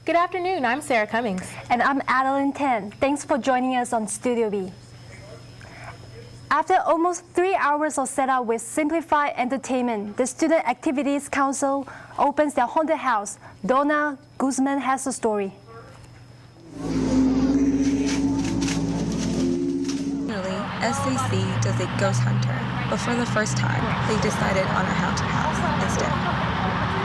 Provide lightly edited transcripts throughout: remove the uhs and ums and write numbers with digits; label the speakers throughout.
Speaker 1: Good afternoon, I'm Sarah Cummings.
Speaker 2: And I'm Adeline Tan. Thanks for joining us on Studio B. After almost 3 hours of setup with simplified entertainment, the Student Activities Council opens their haunted house. Donna Guzman has the story.
Speaker 3: SAC does a ghost hunter, but for the first time, they decided on a haunted house instead.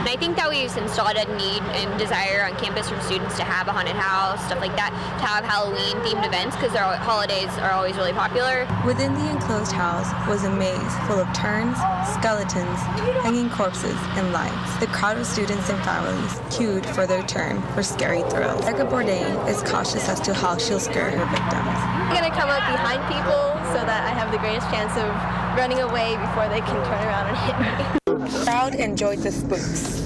Speaker 4: I think that we since saw a need and desire on campus from students to have a haunted house, stuff like that, to have Halloween-themed events because their holidays are always really popular.
Speaker 3: Within the enclosed house was a maze full of turns, skeletons, hanging corpses, and lights. The crowd of students and families queued for their turn for scary thrills. Erica Bourdain is cautious as to how she'll scare her victims.
Speaker 5: I'm going to come up behind people so that I have the greatest chance of running away before they can turn around and hit me.
Speaker 3: The crowd enjoyed the spooks.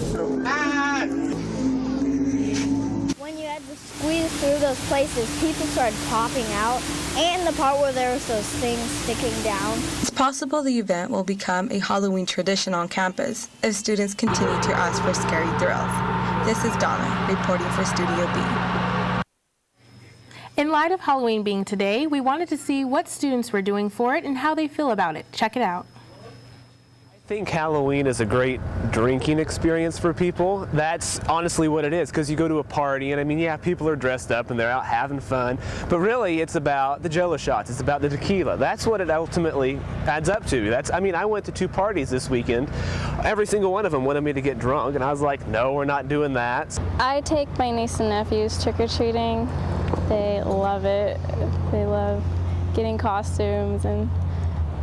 Speaker 6: When you had to squeeze through those places, people started popping out, and the part where there was those things sticking down.
Speaker 3: It's possible the event will become a Halloween tradition on campus if students continue to ask for scary thrills. This is Donna reporting for Studio B.
Speaker 1: In light of Halloween being today, we wanted to see what students were doing for it and how they feel about it. Check it out.
Speaker 7: I think Halloween is a great drinking experience for people. That's honestly what it is, because you go to a party and I mean, yeah, people are dressed up and they're out having fun, but really it's about the Jello shots, it's about the tequila. That's what it ultimately adds up to. I went to 2 parties this weekend. Every single one of them wanted me to get drunk and I was like, no, we're not doing that.
Speaker 8: I take my niece and nephews trick-or-treating. They love it. They love getting costumes and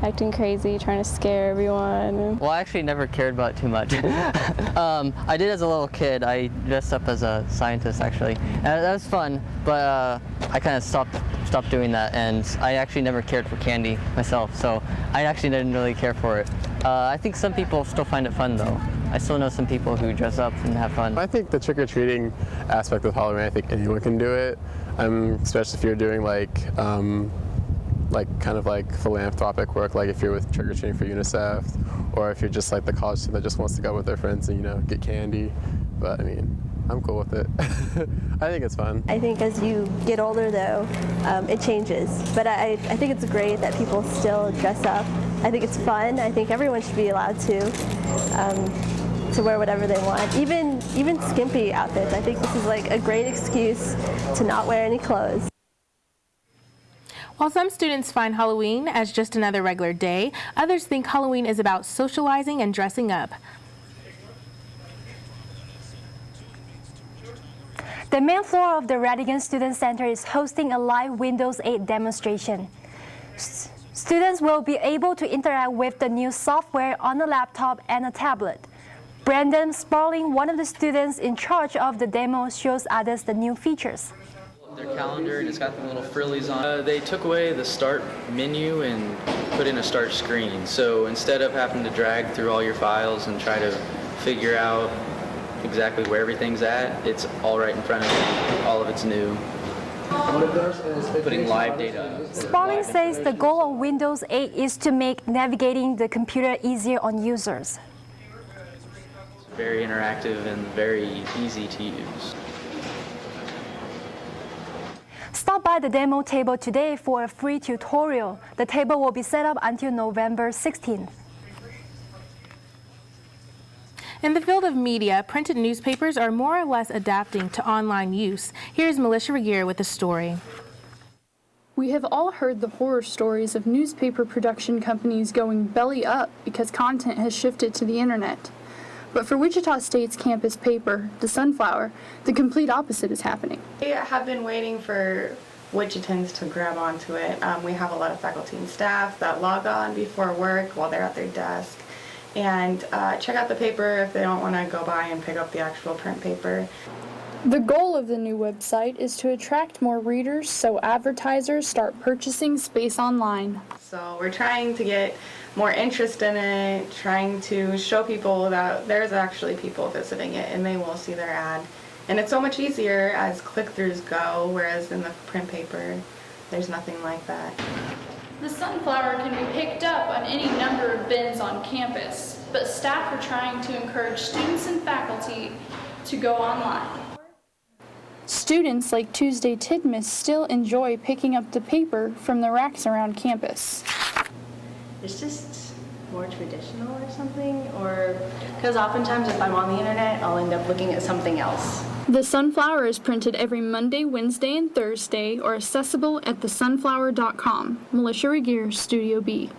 Speaker 8: acting crazy, trying to scare everyone.
Speaker 9: Well, I actually never cared about it too much. I did as a little kid. I dressed up as a scientist, actually. And that was fun, but I kind of stopped doing that, and I actually never cared for candy myself, so I actually didn't really care for it. I think some people still find it fun, though. I still know some people who dress up and have fun.
Speaker 10: I think the trick-or-treating aspect of Halloween, I think anyone can do it, especially if you're doing kind of like philanthropic work, like if you're with trick-or-treating for UNICEF, or if you're just like the college student that just wants to go with their friends and, get candy. But I mean, I'm cool with it. I think it's fun.
Speaker 5: I think as you get older, though, it changes. But I think it's great that people still dress up. I think it's fun. I think everyone should be allowed to wear whatever they want, even skimpy outfits. I think this is like a great excuse to not wear any clothes.
Speaker 1: While some students find Halloween as just another regular day, others think Halloween is about socializing and dressing up.
Speaker 2: The main floor of the Radigan Student Center is hosting a live Windows 8 demonstration. Students will be able to interact with the new software on a laptop and a tablet. Brandon Sparling, one of the students in charge of the demo, shows others the new features.
Speaker 11: Their calendar, and it's got the little frillies on. They took away the start menu and put in a start screen. So instead of having to drag through all your files and try to figure out exactly where everything's at, it's all right in front of you. All of it's new. What it does is putting live data.
Speaker 2: Sparling says the goal of Windows 8 is to make navigating the computer easier on users.
Speaker 11: It's very interactive and very easy to use.
Speaker 2: Stop by the demo table today for a free tutorial. The table will be set up until November 16th.
Speaker 1: In the field of media, printed newspapers are more or less adapting to online use. Here's Melissa Regier with the story.
Speaker 12: We have all heard the horror stories of newspaper production companies going belly up because content has shifted to the internet. But for Wichita State's campus paper, The Sunflower, the complete opposite is happening.
Speaker 13: We have been waiting for Wichitans to grab onto it. We have a lot of faculty and staff that log on before work while they're at their desk and check out the paper if they don't want to go by and pick up the actual print paper.
Speaker 12: The goal of the new website is to attract more readers so advertisers start purchasing space online.
Speaker 13: So we're trying to get more interest in it, trying to show people that there's actually people visiting it and they will see their ad. And it's so much easier as click-throughs go, whereas in the print paper, there's nothing like that.
Speaker 12: The Sunflower can be picked up on any number of bins on campus, but staff are trying to encourage students and faculty to go online. Students like Tuesday Tidmus still enjoy picking up the paper from the racks around campus.
Speaker 14: It's just more traditional or something, or because oftentimes if I'm on the internet, I'll end up looking at something else.
Speaker 12: The Sunflower is printed every Monday, Wednesday, and Thursday, or accessible at thesunflower.com. Militia Regier, Studio B.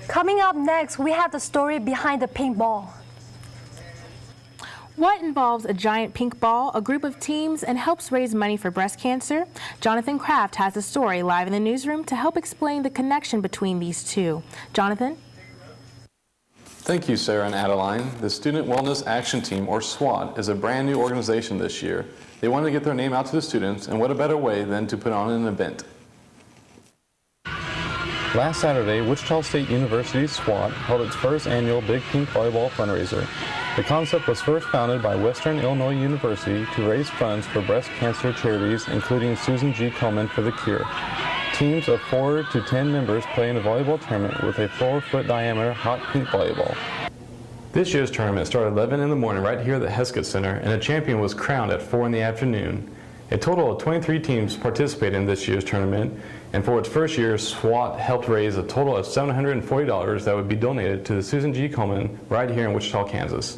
Speaker 2: Coming up next, we have the story behind the pink ball.
Speaker 1: What involves a giant pink ball, a group of teams, and helps raise money for breast cancer? Jonathan Kraft has the story live in the newsroom to help explain the connection between these two. Jonathan?
Speaker 15: Thank you, Sarah and Adeline. The Student Wellness Action Team, or SWAT, is a brand new organization this year. They wanted to get their name out to the students, and what a better way than to put on an event. Last Saturday, Wichita State University SWAT held its first annual Big Pink Volleyball fundraiser. The concept was first founded by Western Illinois University to raise funds for breast cancer charities, including Susan G. Komen for the Cure. Teams of 4 to 10 members play in a volleyball tournament with a 4-foot diameter hot pink volleyball. This year's tournament started at 11 in the morning right here at the Heskett Center, and a champion was crowned at 4 in the afternoon. A total of 23 teams participated in this year's tournament, and for its first year, SWAT helped raise a total of $740 that would be donated to the Susan G. Komen right here in Wichita, Kansas.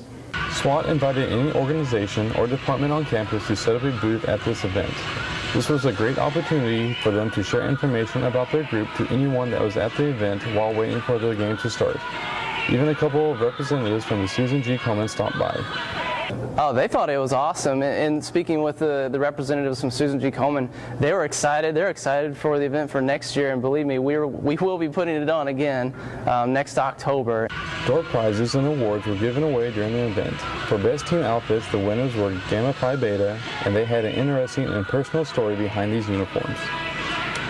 Speaker 15: SWAT invited any organization or department on campus to set up a booth at this event. This was a great opportunity for them to share information about their group to anyone that was at the event while waiting for the game to start. Even a couple of representatives from the Susan G. Komen stopped by.
Speaker 16: Oh, they thought it was awesome. And speaking with the representatives from Susan G. Komen, they were excited. They're excited for the event for next year. And believe me, we will be putting it on again next October.
Speaker 15: Door prizes and awards were given away during the event. For Best Team Outfits, the winners were Gamma Phi Beta, and they had an interesting and personal story behind these uniforms.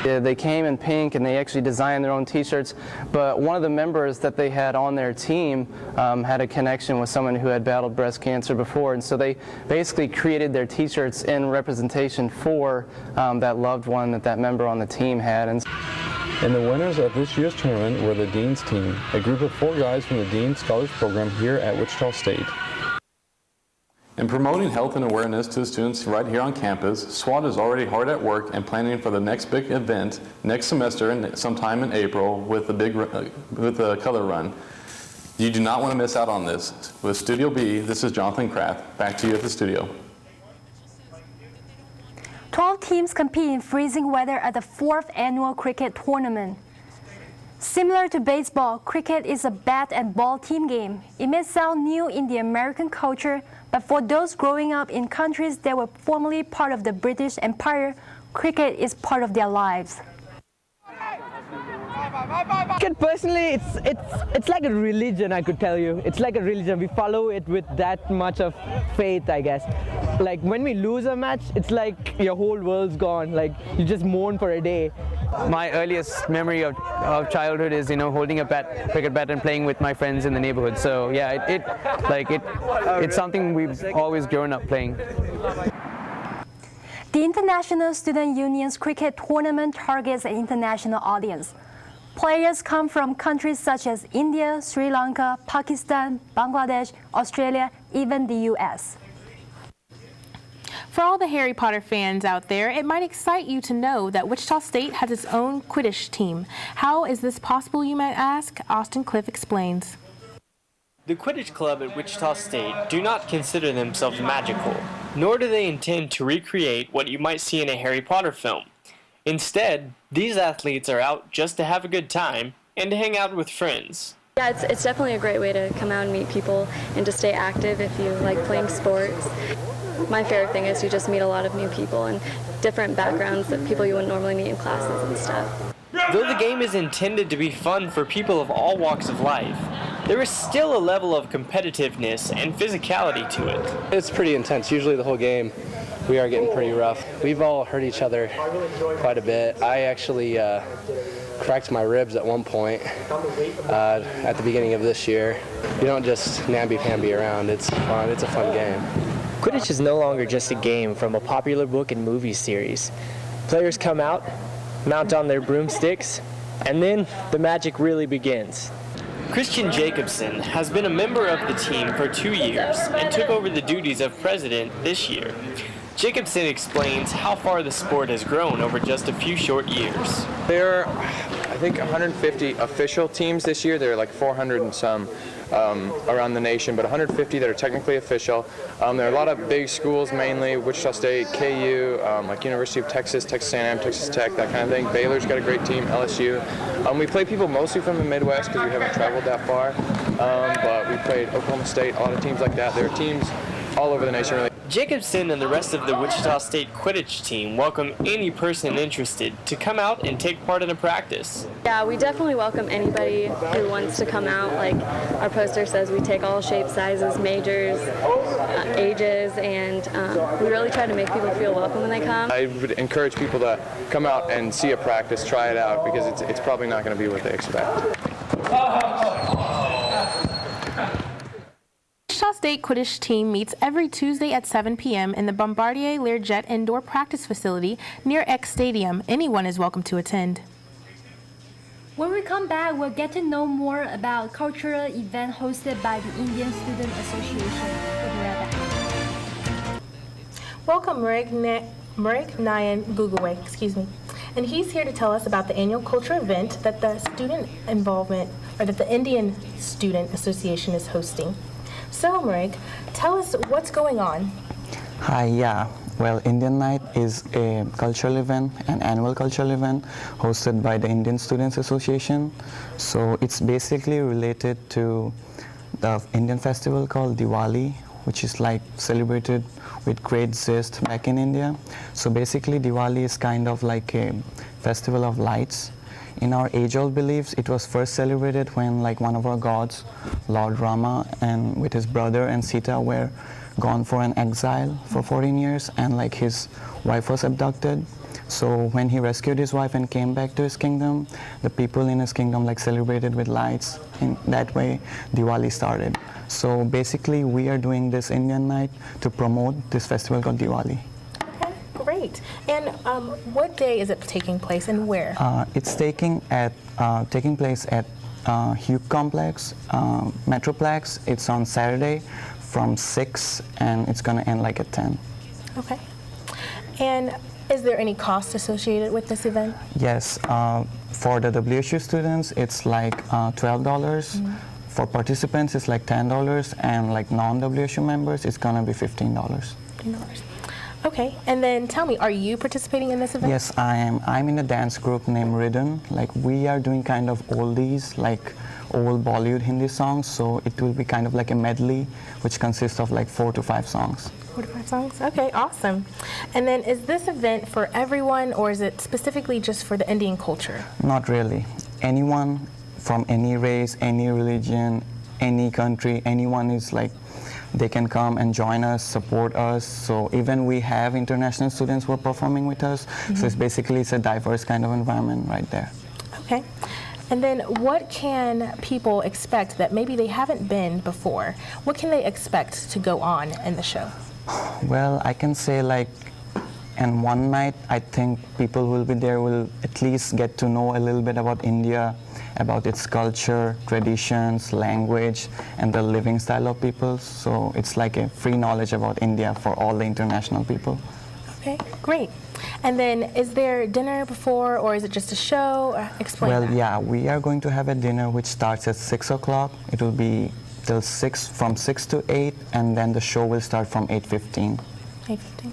Speaker 16: Yeah, they came in pink and they actually designed their own t-shirts, but one of the members that they had on their team had a connection with someone who had battled breast cancer before, and so they basically created their t-shirts in representation for that loved one that member on the team had. And
Speaker 15: the winners of this year's tournament were the Dean's Team, a group of 4 guys from the Dean Scholars Program here at Wichita State. In promoting health and awareness to the students right here on campus, SWAT is already hard at work and planning for the next big event next semester and sometime in April with the color run. You do not want to miss out on this. With Studio B, this is Jonathan Kraft. Back to you at the studio.
Speaker 2: 12 teams compete in freezing weather at the 4th annual cricket tournament. Similar to baseball, cricket is a bat and ball team game. It may sound new in the American culture, but for those growing up in countries that were formerly part of the British Empire, cricket is part of their lives.
Speaker 17: Cricket, personally, it's like a religion, I could tell you. It's like a religion. We follow it with that much of faith, I guess. Like when we lose a match, it's like your whole world's gone. Like you just mourn for a day.
Speaker 18: My earliest memory of childhood is, holding a cricket bat and playing with my friends in the neighborhood. So yeah, it's something we've always grown up playing.
Speaker 2: The International Student Union's cricket tournament targets an international audience. Players come from countries such as India, Sri Lanka, Pakistan, Bangladesh, Australia, even the US.
Speaker 1: For all the Harry Potter fans out there, it might excite you to know that Wichita State has its own Quidditch team. How is this possible, you might ask? Austin Cliff explains.
Speaker 19: The Quidditch Club at Wichita State do not consider themselves magical, nor do they intend to recreate what you might see in a Harry Potter film. Instead, these athletes are out just to have a good time and to hang out with friends.
Speaker 8: Yeah, it's definitely a great way to come out and meet people and to stay active if you like playing sports. My favorite thing is you just meet a lot of new people and different backgrounds that people you wouldn't normally meet in classes and stuff.
Speaker 19: Though the game is intended to be fun for people of all walks of life, there is still a level of competitiveness and physicality to it.
Speaker 20: It's pretty intense. Usually the whole game we are getting pretty rough. We've all hurt each other quite a bit. I actually cracked my ribs at one point at the beginning of this year. You don't just namby-pamby around. It's fun. It's a fun game.
Speaker 21: Quidditch is no longer just a game from a popular book and movie series. Players come out, mount on their broomsticks, and then the magic really begins.
Speaker 19: Christian Jacobson has been a member of the team for 2 years and took over the duties of president this year. Jacobson explains how far the sport has grown over just a few short years.
Speaker 4: There are, I think, 150 official teams this year. There are like 400 and some around the nation, but 150 that are technically official. There are a lot of big schools, mainly Wichita State, KU, like University of Texas, Texas A&M, Texas Tech, that kind of thing. Baylor's got a great team, LSU. We play people mostly from the Midwest because we haven't traveled that far, but we played Oklahoma State, a lot of teams like that. There are teams all over the nation, really.
Speaker 19: Jacobson and the rest of the Wichita State Quidditch team welcome any person interested to come out and take part in a practice.
Speaker 8: Yeah, we definitely welcome anybody who wants to come out. Like our poster says, we take all shapes, sizes, majors, ages, and we really try to make people feel welcome when they come.
Speaker 4: I would encourage people to come out and see a practice, try it out, because it's probably not going to be what they expect.
Speaker 1: Wichita State Quidditch team meets every Tuesday at 7 p.m. in the Bombardier Learjet Indoor Practice Facility near X Stadium. Anyone is welcome to attend.
Speaker 2: When we come back, we'll get to know more about cultural event hosted by the Indian Student Association. We'll be right back.
Speaker 1: Welcome, Marek Nayan Gugaway, and he's here to tell us about the annual culture event that the Indian Student Association is hosting. So, Marek, tell us what's going on.
Speaker 22: Hi, yeah. Well, Indian Night is a cultural event, an annual cultural event hosted by the Indian Students Association. So it's basically related to the Indian festival called Diwali, which is like celebrated with great zest back in India. So basically Diwali is kind of like a festival of lights. In our age-old beliefs, it was first celebrated when like one of our gods, Lord Rama, and with his brother and Sita were gone for an exile for 14 years, and like his wife was abducted. So when he rescued his wife and came back to his kingdom, the people in his kingdom like celebrated with lights. In that way, Diwali started. So basically, we are doing this Indian Night to promote this festival called Diwali.
Speaker 1: Great. And what day is it taking place and where?
Speaker 22: It's taking place at Hugh Complex, Metroplex. It's on Saturday from 6 and it's going to end like at 10.
Speaker 1: Okay. And is there any cost associated with this event?
Speaker 22: Yes. For the WSU students, it's like $12. Mm-hmm. For participants, it's like $10, and like non-WSU members, it's going to be $15.
Speaker 1: $15. Okay, and then tell me, are you participating in this event?
Speaker 22: Yes, I am. I'm in a dance group named Rhythm. Like, we are doing kind of oldies, like old Bollywood Hindi songs, so it will be kind of like a medley, which consists of like 4 to 5 songs.
Speaker 1: 4 to 5 songs? Okay, awesome. And then is this event for everyone, or is it specifically just for the Indian culture?
Speaker 22: Not really. Anyone from any race, any religion, any country, anyone is like, they can come and join us, support us. So even we have international students who are performing with us. Mm-hmm. So it's a diverse kind of environment right there.
Speaker 1: Okay. And then what can people expect that maybe they haven't been before? What can they expect to go on in the show?
Speaker 22: Well, I can say like, in one night, I think people will be there, will at least get to know a little bit about India, about its culture, traditions, language, and the living style of people. So it's like a free knowledge about India for all the international people.
Speaker 1: Okay, great. And then is there dinner before, or is it just a show? Explain that.
Speaker 22: Well, yeah, we are going to have a dinner which starts at 6 o'clock. It will be till 6, from 6 to 8, and then the show will start from 8:15.
Speaker 1: 8:15.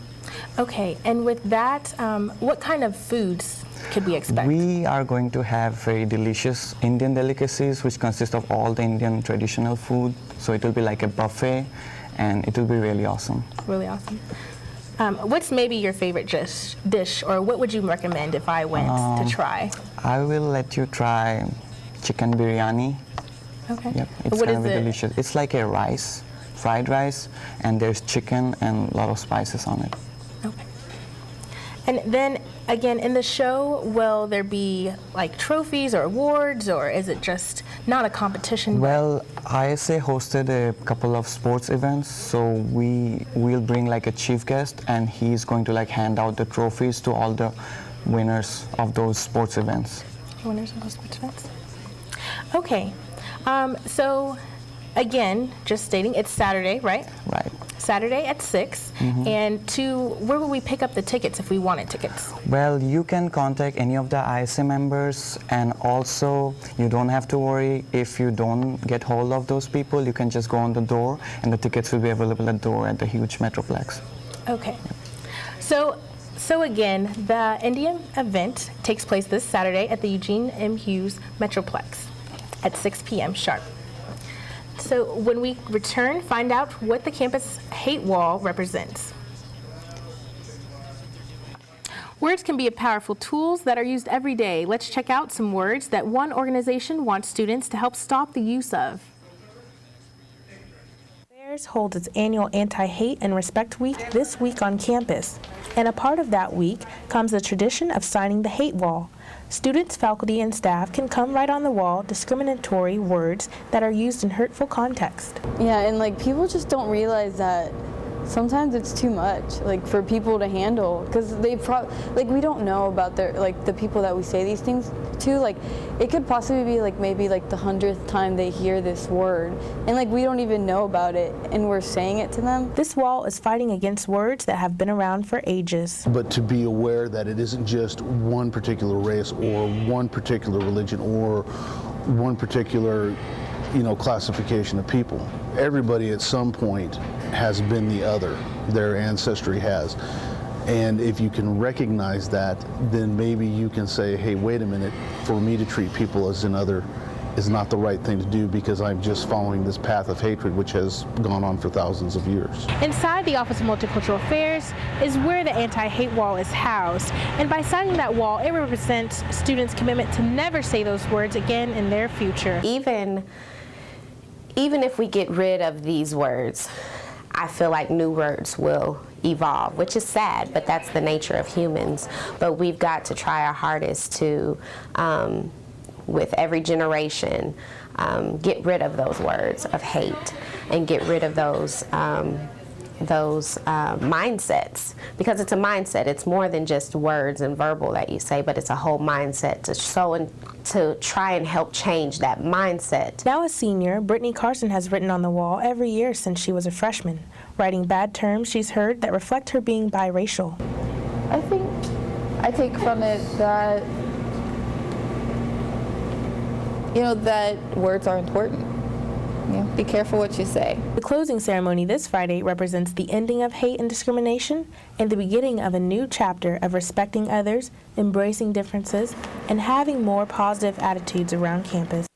Speaker 1: Okay, and with that, what kind of foods could we expect?
Speaker 22: We are going to have very delicious Indian delicacies, which consist of all the Indian traditional food. So it will be like a buffet, and it will be really awesome.
Speaker 1: Really awesome. What's maybe your favorite dish, or what would you recommend if I went to try?
Speaker 22: I will let you try chicken biryani.
Speaker 1: Okay.
Speaker 22: Yep, it's going to be delicious. It's like a rice, fried rice, and there's chicken and a lot of spices on it.
Speaker 1: Okay. And then, again, in the show, will there be like trophies or awards, or is it just not a competition?
Speaker 22: Well, ISA hosted a couple of sports events, so we'll bring like a chief guest, and he's going to like hand out the trophies to all the winners of those sports events.
Speaker 1: Winners of those sports events. Okay. So, again, just stating, it's Saturday, right?
Speaker 22: Right.
Speaker 1: Saturday at 6. And where will we pick up the tickets if we wanted tickets?
Speaker 22: Well, you can contact any of the ISA members, and also you don't have to worry if you don't get hold of those people. You can just go on the door, and the tickets will be available at the door at the huge Metroplex.
Speaker 1: Okay. So again, the Indian event takes place this Saturday at the Eugene M. Hughes Metroplex at 6 p.m. sharp. So when we return, find out what the campus hate wall represents. Words can be powerful tools that are used every day. Let's check out some words that one organization wants students to help stop the use of. Bears holds its annual Anti-Hate and Respect Week this week on campus. And a part of that week comes the tradition of signing the hate wall. Students, faculty, and staff can come right on the wall discriminatory words that are used in hurtful context.
Speaker 3: Yeah, and like people just don't realize that sometimes it's too much, like for people to handle, because we don't know about the people that we say these things to. Like it could possibly be like maybe like the 100th time they hear this word, and like we don't even know about it, and we're saying it to them.
Speaker 1: This wall is fighting against words that have been around for ages.
Speaker 6: But to be aware that it isn't just one particular race or one particular religion or one particular, classification of people. Everybody at some point has been the other. Their ancestry has. And if you can recognize that, then maybe you can say, hey, wait a minute, for me to treat people as another is not the right thing to do because I'm just following this path of hatred which has gone on for thousands of years.
Speaker 1: Inside the Office of Multicultural Affairs is where the anti-hate wall is housed. And by signing that wall, it represents students' commitment to never say those words again in their future.
Speaker 23: Even if we get rid of these words, I feel like new words will evolve, which is sad, but that's the nature of humans. But we've got to try our hardest to, with every generation, get rid of those words of hate and get rid of those mindsets, because it's a mindset. It's more than just words and verbal that you say, but it's a whole mindset to try and help change that mindset.
Speaker 1: Now a senior, Brittany Carson has written on the wall every year since she was a freshman, writing bad terms she's heard that reflect her being biracial.
Speaker 24: I think I take from it that, that words are important. Be careful what you say.
Speaker 1: The closing ceremony this Friday represents the ending of hate and discrimination and the beginning of a new chapter of respecting others, embracing differences, and having more positive attitudes around campus.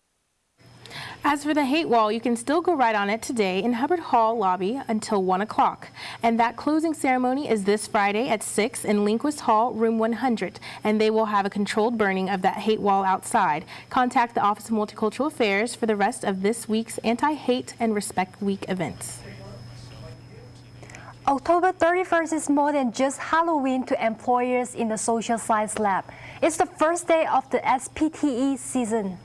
Speaker 1: As for the hate wall, you can still go right on it today in Hubbard Hall lobby until 1 o'clock. And that closing ceremony is this Friday at 6 in Linquist Hall, room 100. And they will have a controlled burning of that hate wall outside. Contact the Office of Multicultural Affairs for the rest of this week's Anti-Hate and Respect Week events.
Speaker 2: October 31st is more than just Halloween to employers in the Social Science Lab. It's the first day of the SPTE season.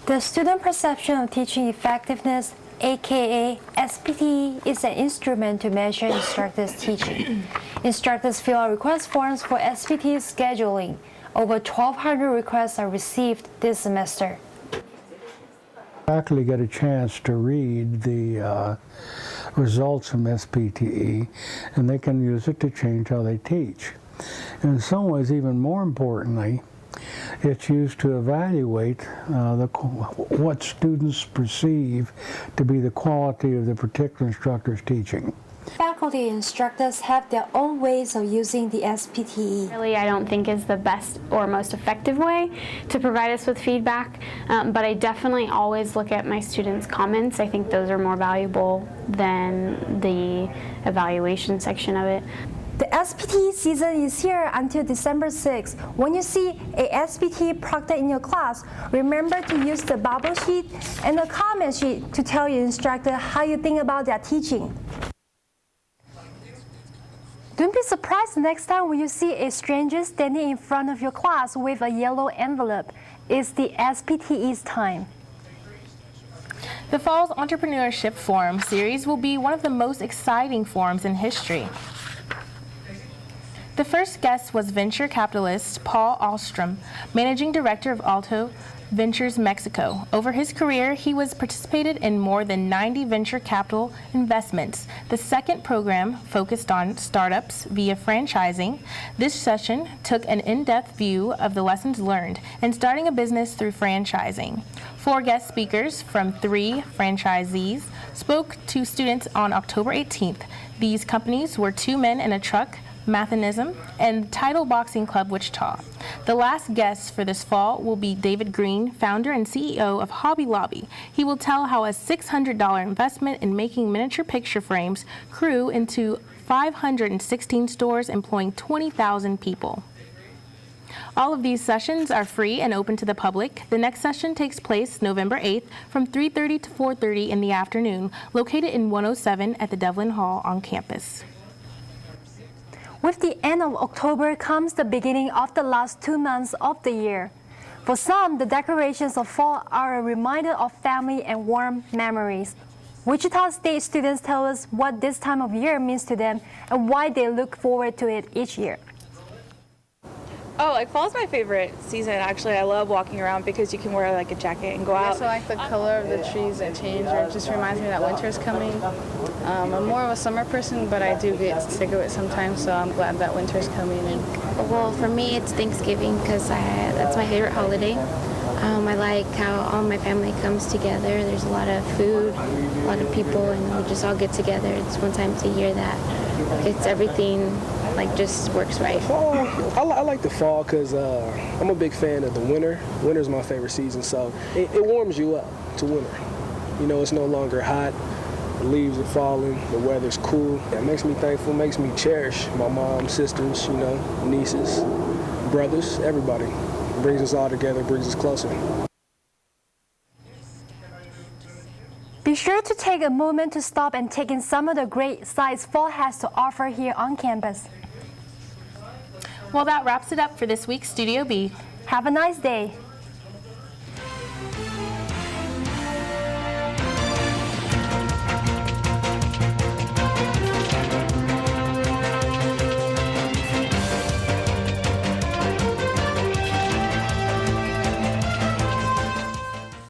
Speaker 2: The Student Perception of Teaching Effectiveness, aka SPTE, is an instrument to measure instructors' teaching. Instructors fill out request forms for SPTE scheduling. Over 1,200 requests are received this semester.
Speaker 25: Faculty get a chance to read the results from SPTE, and they can use it to change how they teach. And in some ways, even more importantly, it's used to evaluate what students perceive to be the quality of the particular instructor's teaching.
Speaker 2: Faculty instructors have their own ways of using the SPTE.
Speaker 26: Really, I don't think is the best or most effective way to provide us with feedback, but I definitely always look at my students' comments. I think those are more valuable than the evaluation section of it.
Speaker 2: The SPTE season is here until December 6th. When you see a SPTE proctor in your class, remember to use the bubble sheet and the comment sheet to tell your instructor how you think about their teaching. Don't be surprised next time when you see a stranger standing in front of your class with a yellow envelope. It's the SPTE's time.
Speaker 1: The Fall's Entrepreneurship Forum series will be one of the most exciting forums in history. The first guest was venture capitalist Paul Alstrom, managing director of Alto Ventures Mexico. Over his career, he was participated in more than 90 venture capital investments. The second program focused on startups via franchising. This session took an in-depth view of the lessons learned in starting a business through franchising. 4 guest speakers from 3 franchisees spoke to students on October 18th. These companies were 2 Men in a Truck, Mathinism, and Title Boxing Club Wichita. The last guest for this fall will be David Green, founder and CEO of Hobby Lobby. He will tell how a $600 investment in making miniature picture frames grew into 516 stores employing 20,000 people. All of these sessions are free and open to the public. The next session takes place November 8th from 3:30 to 4:30 in the afternoon, located in 107 at the Devlin Hall on campus.
Speaker 2: With the end of October comes the beginning of the last 2 months of the year. For some, the decorations of fall are a reminder of family and warm memories. Wichita State students tell us what this time of year means to them and why they look forward to it each year.
Speaker 5: Oh, like fall's my favorite season. Actually, I love walking around because you can wear like a jacket and go out.
Speaker 7: I also like the color of the trees that change. It just reminds me that winter's coming. I'm more of a summer person, but I do get sick of it sometimes, so I'm glad that winter's coming.
Speaker 9: Well, for me, it's Thanksgiving because that's my favorite holiday. I like how all my family comes together. There's a lot of food, a lot of people, and we just all get together. It's one time a year that it's everything like just works right.
Speaker 10: Fall, I like the fall because I'm a big fan of the winter. Winter's my favorite season, so it warms you up to winter. You know, it's no longer hot. The leaves are falling. The weather's cool. It makes me thankful. Makes me cherish my mom, sisters, you know, nieces, brothers, everybody. It brings us all together. Brings us closer.
Speaker 2: Be sure to take a moment to stop and take in some of the great sights fall has to offer here on campus.
Speaker 1: Well, that wraps it up for this week's Studio B.
Speaker 2: Have a nice day.